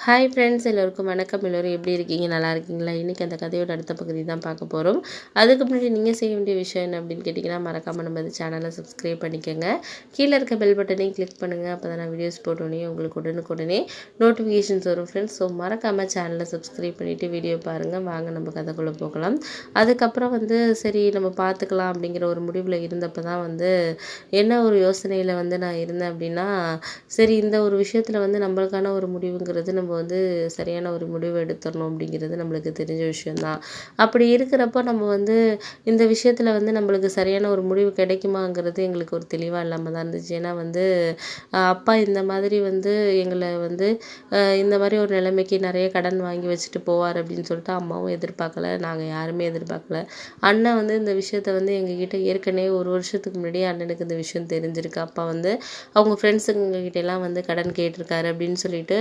Hi friends, எல்லோருக்கும் வணக்கம். எல்லோரும் எப்படி இருக்கீங்க? நல்லா இருக்கீங்களா? இன்றைக்கி அந்த கதையோட அடுத்த பகுதி தான் பார்க்க போகிறோம். அதுக்கு முன்னாடி நீங்கள் செய்ய வேண்டிய விஷயம் என்ன அப்படின்னு கேட்டிங்கன்னா, மறக்காமல் நம்ம சேனலை சப்ஸ்கிரைப் பண்ணிக்கோங்க. கீழே இருக்க பெல் பட்டனையும் கிளிக் பண்ணுங்கள். அப்போ தான் நான் வீடியோஸ் போட்டோன்னே உங்களுக்கு உடனுக்குடனே நோட்டிஃபிகேஷன்ஸ் வரும் ஃப்ரெண்ட்ஸ். ஸோ மறக்காமல் சேனலை சப்ஸ்கிரைப் பண்ணிவிட்டு வீடியோ பாருங்கள். வாங்க நம்ம கதைக்குள்ளே போகலாம். அதுக்கப்புறம் சரி நம்ம பார்த்துக்கலாம் அப்படிங்கிற ஒரு முடிவில் இருந்தப்போ தான் என்ன ஒரு யோசனையில் நான் இருந்தேன் அப்படின்னா, சரி இந்த ஒரு விஷயத்தில் நம்மளுக்கான ஒரு முடிவுங்கிறது நம்ம சரியான ஒரு முடிவு எடுத்துடணும் அப்படிங்கிறது நம்மளுக்கு தெரிஞ்ச விஷயந்தான். அப்படி இருக்கிறப்போ நம்ம இந்த விஷயத்தில் நம்மளுக்கு சரியான ஒரு முடிவு கிடைக்குமாங்கிறது எங்களுக்கு ஒரு தெளிவாக இல்லாமல் தான் இருந்துச்சு. ஏன்னா அப்பா இந்த மாதிரி எங்களை இந்த மாதிரி ஒரு நிலைமைக்கு நிறைய கடன் வாங்கி வச்சுட்டு போவார் அப்படின்னு சொல்லிட்டு அம்மாவும் எதிர்பார்க்கல, நாங்கள் யாருமே எதிர்பார்க்கல. அண்ணன் இந்த விஷயத்த எங்ககிட்ட ஏற்கனவே ஒரு வருஷத்துக்கு முன்னாடியே அண்ணனுக்கு இந்த விஷயம் தெரிஞ்சிருக்கு. அப்பா அவங்க ஃப்ரெண்ட்ஸுங்ககிட்ட எல்லாம் கடன் கேட்டிருக்காரு அப்படின்னு சொல்லிட்டு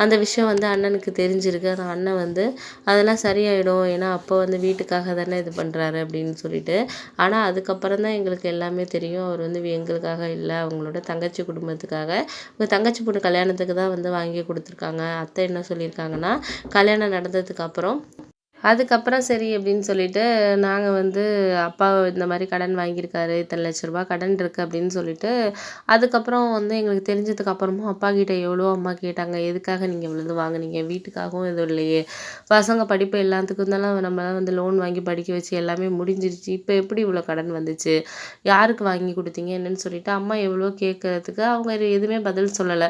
அந்த விஷயம் அண்ணனுக்கு தெரிஞ்சிருக்கு. ஆனால் அண்ணன் அதெல்லாம் சரியாயிடும், ஏன்னா அப்போ வீட்டுக்காக தானே இது பண்ணுறாரு அப்படின்னு சொல்லிட்டு. ஆனால் அதுக்கப்புறம் தான் எங்களுக்கு எல்லாமே தெரியும். அவர் எங்களுக்காக இல்லை, அவங்களோட தங்கச்சி குடும்பத்துக்காக, உங்கள் தங்கச்சி பொண்ணு கல்யாணத்துக்கு தான் வாங்கி கொடுத்துருக்காங்க. அத்தை என்ன சொல்லியிருக்காங்கன்னா, கல்யாணம் நடந்ததுக்கப்புறம் அதுக்கப்புறம் சரி அப்படின்னு சொல்லிட்டு நாங்கள் அப்பா இந்த மாதிரி கடன் வாங்கியிருக்காரு, இத்தனை லட்ச ரூபா கடன் இருக்குது அப்படின்னு சொல்லிட்டு, அதுக்கப்புறம் எங்களுக்கு தெரிஞ்சதுக்கு அப்புறமும் அப்பா கிட்ட எவ்வளோ அம்மா கேட்டாங்க, எதுக்காக நீங்கள் இவ்வளோ வாங்குனீங்க, வீட்டுக்காகவும் எதுவும் இல்லையே, பசங்க படிப்பு எல்லாத்துக்கும் தானே நம்ம லோன் வாங்கி படிக்க வச்சு எல்லாமே முடிஞ்சிருச்சு, இப்போ எப்படி இவ்வளோ கடன் வந்துச்சு, யாருக்கு வாங்கி கொடுத்தீங்க என்னன்னு சொல்லிட்டு அம்மா எவ்வளோ கேட்கறதுக்கு அவங்க எதுவுமே பதில் சொல்லலை.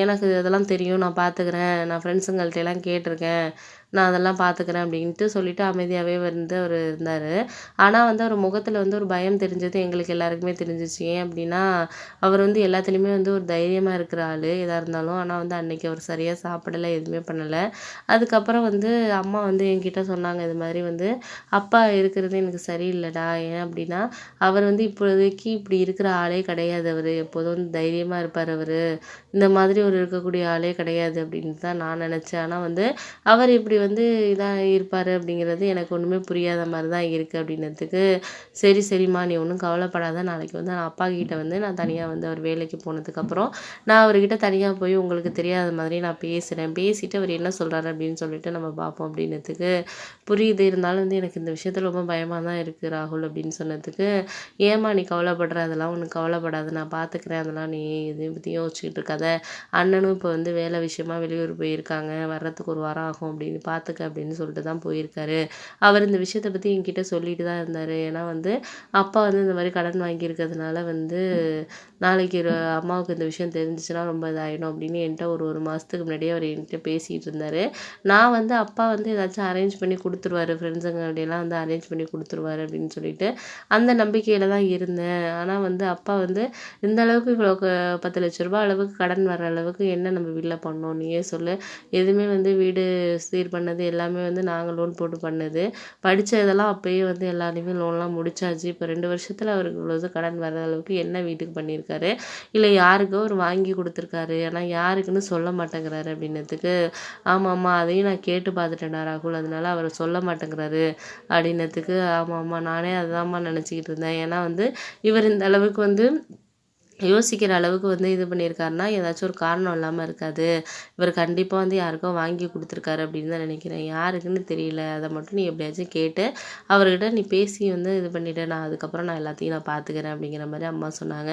எனக்கு அதெல்லாம் தெரியும், நான் பார்த்துக்கிறேன், நான் ஃப்ரெண்ட்ஸுங்கள்ட்ட எல்லாம் கேட்டிருக்கேன், நான் அதெல்லாம் பார்த்துக்கிறேன் அப்படின்ட்டு சொல்லிட்டு அமைதியாகவே அவர் இருந்தார். ஆனால் அவர் முகத்தில் ஒரு பயம் தெரிஞ்சது எங்களுக்கு எல்லாருக்குமே தெரிஞ்சிச்சு. ஏன் அப்படின்னா, அவர் எல்லாத்துலேயுமே ஒரு தைரியமாக இருக்கிற ஆள் எதாக இருந்தாலும். ஆனால் அன்னைக்கு அவர் சரியாக சாப்பிடலை, எதுவுமே பண்ணலை. அதுக்கப்புறம் அம்மா என்கிட்ட சொன்னாங்க, இது மாதிரி அப்பா இருக்கிறது எனக்கு சரியில்லைடா, ஏன் அப்படின்னா அவர் இப்போதைக்கு இப்படி இருக்கிற ஆளே கிடையாது, அவர் எப்போதும் தைரியமாக இருப்பார், அவர் இந்த மாதிரி ஒரு இருக்கக்கூடிய ஆளே கிடையாது அப்படின்னு தான் நான் நினச்சேன். ஆனால் அவர் இப்படி இதாக இருப்பார் அப்படிங்கிறது எனக்கு ஒன்றுமே புரியாத மாதிரி தான் இருக்குது அப்படின்னதுக்கு, சரி சரிம்மா நீ ஒன்றும் கவலைப்படாத, நாளைக்கு நான் அப்பா கிட்ட நான் தனியாக அவர் வேலைக்கு போனதுக்கப்புறம் நான் அவர்கிட்ட தனியாக போய் உங்களுக்கு தெரியாத மாதிரி நான் பேசுகிறேன், பேசிட்டு அவர் என்ன சொல்கிறாரு அப்படின்னு சொல்லிட்டு நம்ம பார்ப்போம் அப்படின்னதுக்கு, புரியுது, இருந்தாலும் எனக்கு இந்த விஷயத்தில் ரொம்ப பயமாக தான் இருக்குது ராகுல் அப்படின்னு சொன்னதுக்கு, ஏம்மா நீ கவலைப்படுற, அதெல்லாம் ஒன்றும் கவலைப்படாது, நான் பார்த்துக்கிறேன், அதெல்லாம் நீ இதை பற்றி யோசிச்சுக்கிட்டு இருக்காத, அண்ணனும் இப்போ வேலை விஷயமா வெளியூர் போயிருக்காங்க, வர்றதுக்கு ஒரு வாரம் ஆகும் அப்படின்னு பார்த்துக்க அப்படின்னு சொல்லிட்டு தான் போயிருக்காரு. அவர் இந்த விஷயத்தை பற்றி என்கிட்ட சொல்லிட்டு தான் இருந்தார். ஏன்னா அப்பா இந்த மாதிரி கடன் வாங்கியிருக்கிறதுனால நாளைக்கு அம்மாவுக்கு இந்த விஷயம் தெரிஞ்சிச்சுன்னா ரொம்ப இதாகிடும் அப்படின்னு என்கிட்ட ஒரு மாதத்துக்கு முன்னாடியே அவர் என்கிட்ட பேசிகிட்டு இருந்தார். நான் அப்பா ஏதாச்சும் அரேஞ்ச் பண்ணி கொடுத்துருவாரு, ஃப்ரெண்ட்ஸுங்கள்டையெல்லாம் அரேஞ்ச் பண்ணி கொடுத்துருவாரு அப்படின்னு சொல்லிட்டு அந்த நம்பிக்கையில் தான் இருந்தேன். ஆனால் அப்பா இந்த அளவுக்கு இவ்வளோ 10 லட்ச ரூபா அளவுக்கு கடன் வர அளவுக்கு என்ன நம்ம வீட்டில் பண்ணோம் நீயே சொல்லு, எதுவுமே வீடு சீர் பண்ணது எல்லாமே நாங்கள் லோன் போட்டு பண்ணது, படித்ததெல்லாம் அப்போயே எல்லாத்தையுமே லோன்லாம் முடிச்சாச்சு, இப்போ 2 வருஷத்தில் அவருக்கு இவ்வளோ கடன் வர அளவுக்கு என்ன வீட்டுக்கு பண்ணியிருக்காரு, இல்லை யாருக்கோ அவர் வாங்கி கொடுத்துருக்காரு, ஆனால் யாருக்குன்னு சொல்ல மாட்டேங்கிறாரு அப்படின்னதுக்கு, ஆமாம்மா அதையும் நான் கேட்டு பார்த்துட்டேன்டா ராகுல், அதனால அவர் சொல்ல மாட்டேங்கிறாரு அப்படின்னதுக்கு, ஆமாம்மா நானே அதுதான்மா நினச்சிக்கிட்டு இருந்தேன். ஏன்னா இவர் இந்த அளவுக்கு யோசிக்கிற அளவுக்கு இது பண்ணியிருக்காருன்னா ஏதாச்சும் ஒரு காரணம் இல்லாமல் இருக்காது, இவர் கண்டிப்பாக யாருக்கோ வாங்கி கொடுத்துருக்காரு அப்படின்னு தான் நினைக்கிறேன், யாருக்குன்னு தெரியல, அதை மட்டும் நீ எப்படியாச்சும் கேட்டு அவர்கிட்ட நீ பேசி இது பண்ணிவிட்டு நான் அதுக்கப்புறம் நான் எல்லாத்தையும் நான் பார்த்துக்கிறேன் அப்படிங்கிற மாதிரி அம்மா சொன்னாங்க.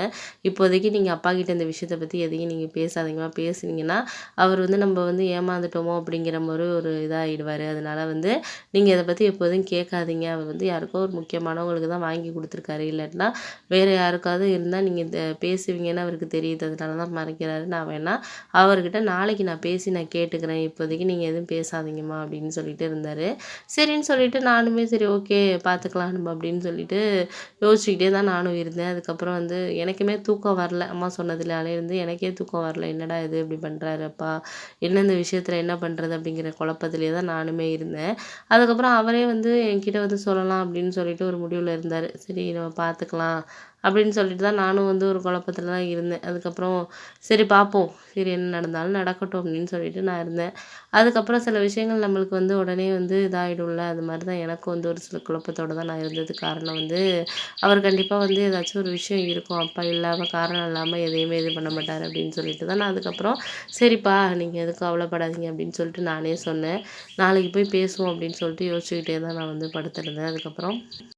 இப்போதைக்கு நீங்கள் அப்பா கிட்ட இந்த விஷயத்தை பற்றி எதையும் நீங்கள் பேசாதீங்கம்மா, பேசுனீங்கன்னா அவர் நம்ம ஏமாந்துட்டோமோ அப்படிங்கிற மாதிரி ஒரு இதாகிடுவார், அதனால் நீங்கள் இதை பற்றி எப்போதும் கேட்காதீங்க, அவர் யாருக்கோ ஒரு முக்கியமானவங்களுக்கு தான் வாங்கி கொடுத்துருக்காரு, இல்லாட்டினா வேறு யாருக்காவது இருந்தால் நீங்கள் இந்த பேசுவீங்கன்னு அவருக்கு தெரியுது, அதனால தான் மறைக்கிறாரு, நான் வேணா அவர்கிட்ட நாளைக்கு நான் பேசி நான் கேட்டுக்கிறேன், இப்போதைக்கு நீங்கள் எதுவும் பேசாதீங்கம்மா அப்படின்னு சொல்லிட்டு இருந்தார். சரின்னு சொல்லிட்டு நானுமே சரி ஓகே பார்த்துக்கலாம் நம்ம அப்படின்னு சொல்லிட்டு யோசிச்சுக்கிட்டே தான் நானும் இருந்தேன். அதுக்கப்புறம் எனக்குமே தூக்கம் வரல, அம்மா சொன்னதுனாலே எனக்கே தூக்கம் வரல, என்னடா இது இப்படி பண்ணுறாரு அப்பா, என்ன இந்த விஷயத்தில் என்ன பண்ணுறது அப்படிங்கிற குழப்பத்திலே தான் நானுமே இருந்தேன். அதுக்கப்புறம் அவரே என்கிட்ட சொல்லலாம் அப்படின்னு சொல்லிட்டு ஒரு முடிவில் இருந்தார். சரி நம்ம பார்த்துக்கலாம் அப்படின்னு சொல்லிட்டு தான் நானும் வந்து ஒரு குழப்பத்துல தான் இருந்தேன். அதுக்கப்புறம் சரி பார்ப்போம். சரி என்ன நடந்தாலும் நடக்கட்டும் அப்படின்னு சொல்லிட்டு நான் இருந்தேன். அதுக்கப்புறம் சில விஷயங்கள் நம்மளுக்கு வந்து உடனே வந்து இதாயிடும்ல. அது மாரி தான் எனக்கும் வந்து ஒரு சில குழப்பத்தோட தான் நான் இருந்ததுக்கு காரணம் வந்து, அவர் கண்டிப்பா வந்து ஏதாச்சும் ஒரு விஷயம் இருக்கும். அப்பா இல்லாம காரணம் இல்லாம எதையுமே இது பண்ண மாட்டாரு அப்படின்னு சொல்லிட்டு தான் நான் அதுக்கப்புறம் சரிப்பா நீங்க எதுக்கும் கவலைப்படாதீங்க அப்படின்னு சொல்லிட்டு நானே சொன்னேன். நாளைக்கு போய் பேசுவோம் அப்படின்னு சொல்லிட்டு யோசிச்சுக்கிட்டே தான் நான் வந்து படுத்திருந்தேன். அதுக்கப்புறம்